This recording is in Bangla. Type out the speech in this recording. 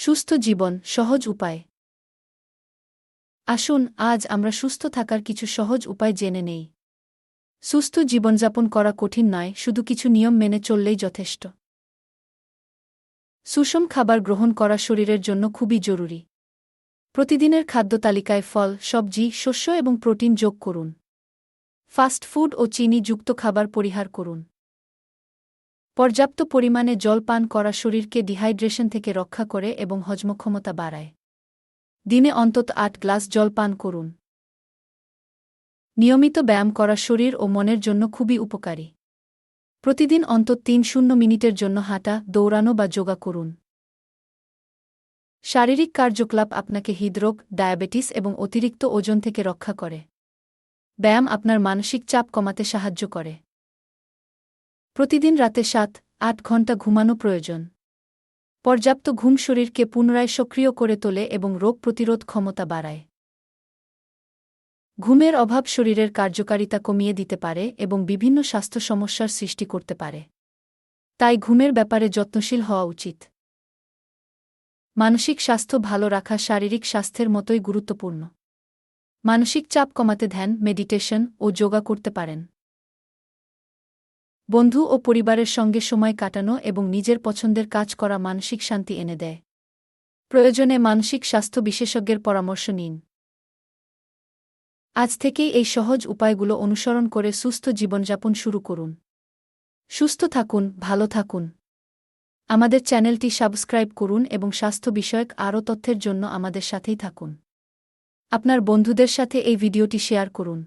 সুস্থ জীবন সহজ উপায়। আসুন আজ আমরা সুস্থ থাকার কিছু সহজ উপায় জেনে নেই। সুস্থ জীবনযাপন করা কঠিন নয়, শুধু কিছু নিয়ম মেনে চললেই যথেষ্ট। সুষম খাবার গ্রহণ করা শরীরের জন্য খুবই জরুরি। প্রতিদিনের খাদ্য তালিকায় ফল, সবজি, শস্য এবং প্রোটিন যোগ করুন। ফাস্ট ফুড ও চিনি যুক্ত খাবার পরিহার করুন। পর্যাপ্ত পরিমাণে জল পান করা শরীরকে ডিহাইড্রেশন থেকে রক্ষা করে এবং হজমক্ষমতা বাড়ায়। দিনে অন্তত ৮ গ্লাস জল পান করুন। নিয়মিত ব্যায়াম করা শরীর ও মনের জন্য খুবই উপকারী। প্রতিদিন অন্তত ৩০ মিনিটের জন্য হাঁটা, দৌড়ানো বা যোগা করুন। শারীরিক কার্যকলাপ আপনাকে হৃদরোগ, ডায়াবেটিস এবং অতিরিক্ত ওজন থেকে রক্ষা করে। ব্যায়াম আপনার মানসিক চাপ কমাতে সাহায্য করে। প্রতিদিন রাতে ৭-৮ ঘণ্টা ঘুমানো প্রয়োজন। পর্যাপ্ত ঘুম শরীরকে পুনরায় সক্রিয় করে তোলে এবং রোগ প্রতিরোধ ক্ষমতা বাড়ায়। ঘুমের অভাব শরীরের কার্যকারিতা কমিয়ে দিতে পারে এবং বিভিন্ন স্বাস্থ্য সমস্যার সৃষ্টি করতে পারে। তাই ঘুমের ব্যাপারে যত্নশীল হওয়া উচিত। মানসিক স্বাস্থ্য ভালো রাখা শারীরিক স্বাস্থ্যের মতোই গুরুত্বপূর্ণ। মানসিক চাপ কমাতে ধ্যান, মেডিটেশন ও যোগা করতে পারেন। বন্ধু ও পরিবারের সঙ্গে সময় কাটানো এবং নিজের পছন্দের কাজ করা মানসিক শান্তি এনে দেয়। প্রয়োজনে মানসিক স্বাস্থ্য বিশেষজ্ঞের পরামর্শ নিন। আজ থেকেই এই সহজ উপায়গুলো অনুসরণ করে সুস্থ জীবনযাপন শুরু করুন। সুস্থ থাকুন, ভালো থাকুন। আমাদের চ্যানেলটি সাবস্ক্রাইব করুন এবং স্বাস্থ্য বিষয়ক আরও তথ্যের জন্য আমাদের সাথেই থাকুন। আপনার বন্ধুদের সাথে এই ভিডিওটি শেয়ার করুন।